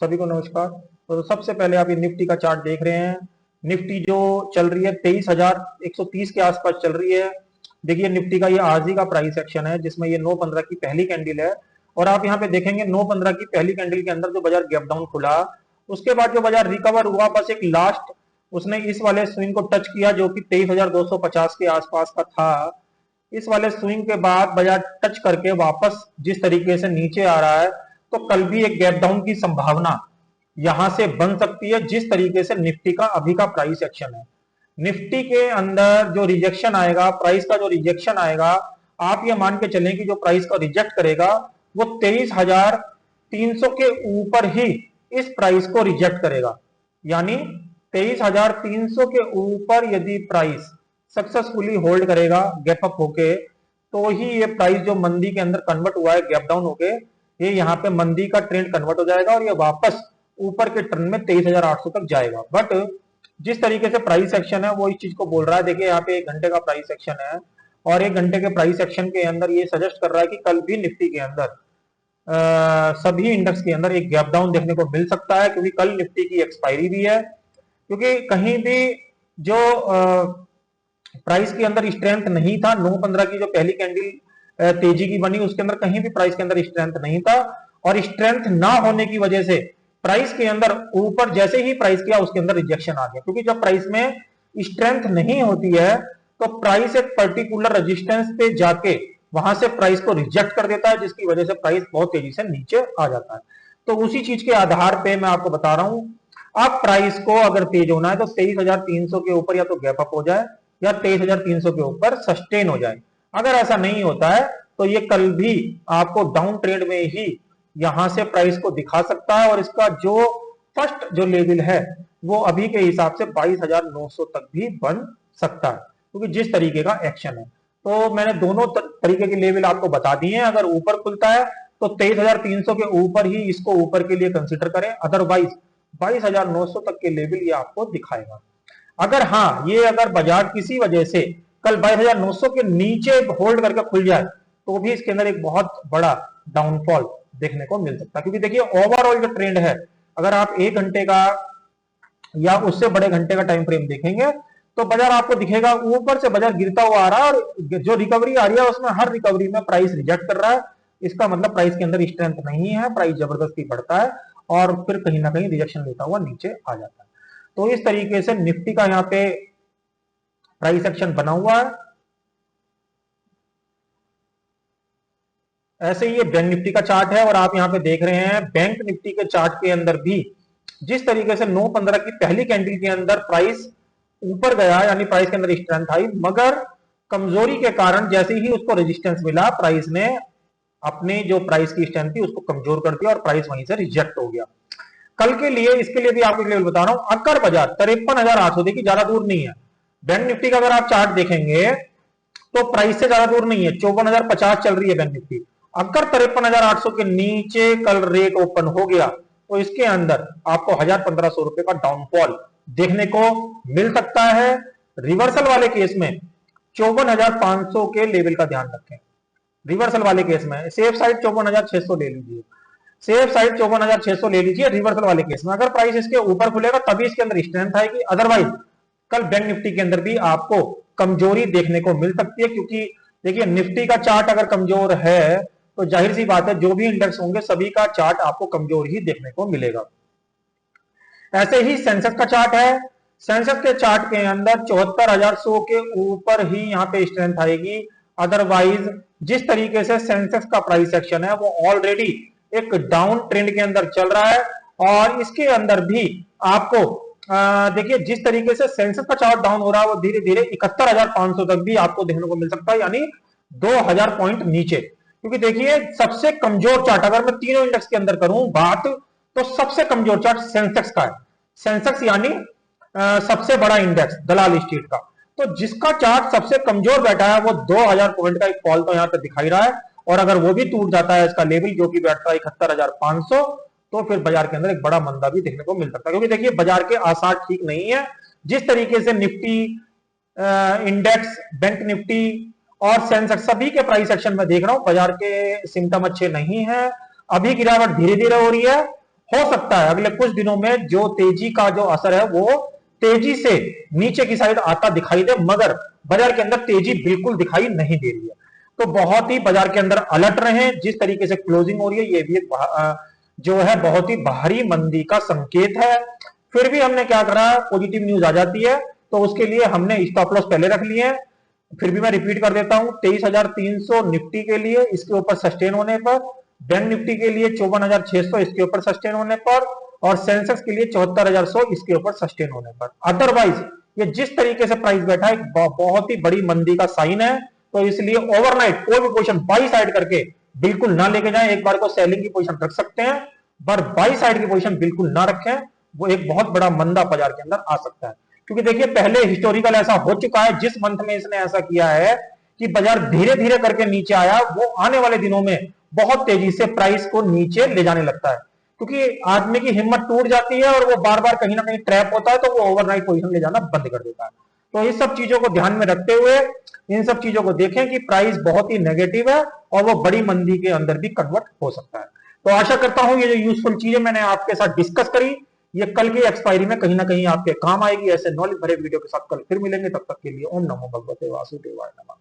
सभी को नमस्कार। तो सबसे पहले आप ये निफ्टी का चार्ट देख रहे हैं। निफ्टी जो चल रही है 23,130 के आसपास चल रही है। देखिए निफ्टी का ये आज ही का प्राइस एक्शन है जिसमें ये 9/15 की पहली कैंडल है और आप यहाँ पे देखेंगे 9/15 की पहली कैंडल के अंदर जो बाजार गैप डाउन खुला, उसके बाद जो बाजार रिकवर हुआ, बस एक लास्ट उसने इस वाले स्विंग को टच किया जो कि 23,250 के आसपास का था। इस वाले स्विंग के बाद बाजार टच करके वापस जिस तरीके से नीचे आ रहा है, तो कल भी एक गैप डाउन की संभावना यहां से बन सकती है जिस तरीके से निफ्टी का अभी का प्राइस एक्शन है। निफ्टी के अंदर जो रिजेक्शन आएगा, प्राइस का जो रिजेक्शन आएगा, आप ये मान के चलें कि जो प्राइस को रिजेक्ट करेगा वो 23,300 के ऊपर ही इस प्राइस को रिजेक्ट करेगा। यानी 23,300 के ऊपर यदि प्राइस सक्सेसफुली होल्ड करेगा गैप अप होके, तो ही ये प्राइस जो मंदी के अंदर कन्वर्ट हुआ है गैप डाउन होके, ये यहाँ पे मंदी का ट्रेंड कन्वर्ट हो जाएगा और ये वापस ऊपर के ट्रेंड में 23,800 तक जाएगा। बट जिस तरीके से प्राइस एक्शन है वो इस चीज को बोल रहा है। देखिए यहाँ पे 1 घंटे का प्राइस एक्शन है और 1 घंटे के प्राइस एक्शन के अंदर ये सजेस्ट कर रहा है कि कल भी निफ्टी के अंदर सभी इंडेक्स के अंदर एक गैप डाउन देखने को मिल सकता है, क्योंकि कल निफ्टी की एक्सपायरी भी है। क्योंकि कहीं भी जो प्राइस के अंदर स्ट्रेंथ नहीं था, 9/15 की जो पहली कैंडल तेजी की बनी उसके अंदर कहीं भी प्राइस के अंदर स्ट्रेंथ नहीं था और स्ट्रेंथ ना होने की वजह से प्राइस के अंदर ऊपर जैसे ही प्राइस किया उसके अंदर रिजेक्शन आ गया। क्योंकि जब प्राइस में स्ट्रेंथ नहीं होती है तो प्राइस एक पर्टिकुलर रेजिस्टेंस पे जाके वहां से प्राइस को रिजेक्ट कर देता है, जिसकी वजह से प्राइस बहुत तेजी से नीचे आ जाता है। तो उसी चीज के आधार पे मैं आपको बता रहा हूं, अब प्राइस को अगर तेज होना है तो 23,300 के ऊपर या तो गैप अप हो जाए या 23,300 के ऊपर सस्टेन हो जाए। अगर ऐसा नहीं होता है तो ये कल भी आपको डाउन ट्रेंड में ही यहां से प्राइस को दिखा सकता है और इसका जो फर्स्ट जो लेवल है वो अभी के हिसाब से 22,900 तक भी बन सकता है, क्योंकि जिस तरीके का एक्शन है। तो मैंने दोनों तरीके के लेवल आपको बता दिए हैं। अगर ऊपर खुलता है तो 23,300 के ऊपर ही इसको ऊपर के लिए कंसिडर करें, अदरवाइज 22,900 तक के लेवल ये आपको दिखाएगा। अगर हाँ, ये अगर बाजार किसी वजह से कल 22,900 के नीचे होल्ड करके खुल जाए तो भी इसके अंदर एक बहुत बड़ा डाउनफॉल देखने को मिल सकता है। क्योंकि देखिए ओवरऑल जो ट्रेंड है, अगर आप 1 घंटे का या उससे बड़े घंटे का टाइम फ्रेम देखेंगे तो बाजार आपको दिखेगा ऊपर से बाजार गिरता हुआ आ रहा है और जो रिकवरी आ रही है उसमें हर रिकवरी में प्राइस रिजेक्ट कर रहा है। इसका मतलब प्राइस के अंदर स्ट्रेंथ नहीं है, प्राइस जबरदस्ती बढ़ता है और फिर कहीं ना कहीं रिजेक्शन लेता हुआ नीचे आ जाता है। तो इस तरीके से निफ्टी का यहाँ पे प्राइस एक्शन बना हुआ है। ऐसे ही ये बैंक निफ्टी का चार्ट है और आप यहाँ पे देख रहे हैं बैंक निफ्टी के चार्ट के अंदर भी जिस तरीके से 9/15 की पहली कैंडल के अंदर प्राइस ऊपर गया, यानी प्राइस के अंदर स्ट्रेंथ आई, मगर कमजोरी के कारण जैसे ही उसको रेजिस्टेंस मिला प्राइस ने अपने जो प्राइस की स्ट्रेंथ थी उसको कमजोर कर दिया और प्राइस वहीं से रिजेक्ट हो गया। कल के लिए इसके लिए भी आपको लेवल बता रहा हूं, अगर बाजार 53,800, देखिए ज्यादा दूर नहीं है। बैंक निफ्टी का अगर आप चार्ट देखेंगे तो प्राइस से ज्यादा दूर नहीं है, 54,050 चल रही है बैंक निफ्टी। अगर 53,800 के नीचे कल रेट ओपन हो गया तो इसके अंदर आपको 1,000-1,500 रुपए का डाउनफॉल देखने को मिल सकता है। रिवर्सल वाले केस में 54,500 के लेवल का ध्यान रखें। रिवर्सल वाले केस में सेफ साइड 54,600 ले लीजिए, सेफ साइड 54,600 ले लीजिए। रिवर्सल वाले केस में अगर प्राइस इसके ऊपर खुलेगा तभी इसके अंदर स्ट्रेंथ आएगी, अदरवाइज कल बैंक निफ्टी के अंदर भी आपको कमजोरी देखने को मिल सकती है। क्योंकि देखिए निफ्टी का चार्ट अगर कमजोर है तो जाहिर सी बात है जो भी इंडेक्स होंगे सभी का चार्ट आपको कमजोर ही देखने को मिलेगा। ऐसे ही सेंसेक्स का चार्ट है। सेंसेक्स के चार्ट के अंदर 74,100 के ऊपर ही यहाँ पे स्ट्रेंथ आएगी, अदरवाइज जिस तरीके से सेंसेक्स का प्राइस एक्शन है वो ऑलरेडी एक डाउन ट्रेंड के अंदर चल रहा है और इसके अंदर भी आपको देखिए जिस तरीके से सेंसेक्स का चार्ट डाउन हो रहा है वो धीरे धीरे 71,500 तक भी आपको देखने को मिल सकता है, यानी 2,000 पॉइंट नीचे। क्योंकि देखिए सबसे कमजोर चार्ट अगर मैं तीनों इंडेक्स के अंदर करूं बात, तो सबसे कमजोर चार्ट सेंसेक्स का है। सेंसेक्स यानी सबसे बड़ा इंडेक्स दलाल स्ट्रीट का, तो जिसका चार्ट सबसे कमजोर बैठा है वो 2,000 पॉइंट का एक फॉल तो यहां पे दिखाई रहा है और अगर वो भी टूट जाता है इसका लेवल जो कि बैठता है 71,500, तो फिर बाजार के अंदर एक बड़ा मंदा भी देखने को मिल सकता है। क्योंकि देखिए बाजार के आसार ठीक नहीं है। जिस तरीके से निफ्टी इंडेक्स, बैंक निफ्टी और सेंसेक्स सभी के प्राइस एक्शन में देख रहा हूं बाजार के सिम्टम अच्छे नहीं है। अभी गिरावट धीरे धीरे हो रही है हो सकता है अगले कुछ दिनों में जो तेजी का जो असर है वो तेजी से नीचे की साइड आता दिखाई दे, मगर बाजार के अंदर तेजी बिल्कुल दिखाई नहीं दे रही है। तो बहुत ही बाजार के अंदर अलर्ट रहे। जिस तरीके से क्लोजिंग हो रही है ये भी एक जो है बहुत ही भारी मंदी का संकेत है। फिर भी हमने क्या करा, पॉजिटिव न्यूज आ जाती है तो उसके लिए हमने स्टॉप लॉस पहले रख लिए। फिर भी मैं रिपीट कर देता हूं, 23,300 निफ्टी के लिए, इसके ऊपर सस्टेन होने पर, बैंक निफ्टी के लिए 54,600 इसके ऊपर सस्टेन होने पर, और सेंसेक्स के लिए 74,100 इसके ऊपर सस्टेन होने पर। अदरवाइज ये जिस तरीके से प्राइस बैठा है बहुत ही बड़ी मंदी का साइन है। तो इसलिए ओवरनाइट कोई भी पोजीशन बाई साइड करके बिल्कुल ना लेके जाएं। एक बार को सेलिंग की पोजीशन रख सकते हैं पर बाई साइड की पोजीशन बिल्कुल ना रखें, वो एक बहुत बड़ा मंदा बाजार के अंदर आ सकता है। क्योंकि देखिए पहले हिस्टोरिकल ऐसा हो चुका है, जिस मंथ में इसने ऐसा किया है कि बाजार धीरे धीरे करके नीचे आया, वो आने वाले दिनों में बहुत तेजी से प्राइस को नीचे ले जाने लगता है। क्योंकि आदमी की हिम्मत टूट जाती है और वो बार बार कहीं ना कहीं ट्रैप होता है, तो वो ओवरनाइट पोजीशन ले जाना बंद कर देता है। तो इस सब चीजों को ध्यान में रखते हुए इन सब चीजों को देखें कि प्राइस बहुत ही नेगेटिव है और वो बड़ी मंदी के अंदर भी कन्वर्ट हो सकता है। तो आशा करता हूं ये जो यूजफुल चीजें मैंने आपके साथ डिस्कस करी, ये कल की एक्सपायरी में कहीं ना कहीं आपके काम आएगी। ऐसे नॉलेज भरे वीडियो के साथ कल फिर मिलेंगे, तब तक के लिए ओम नमो भगवते वासुदेवाय नमः।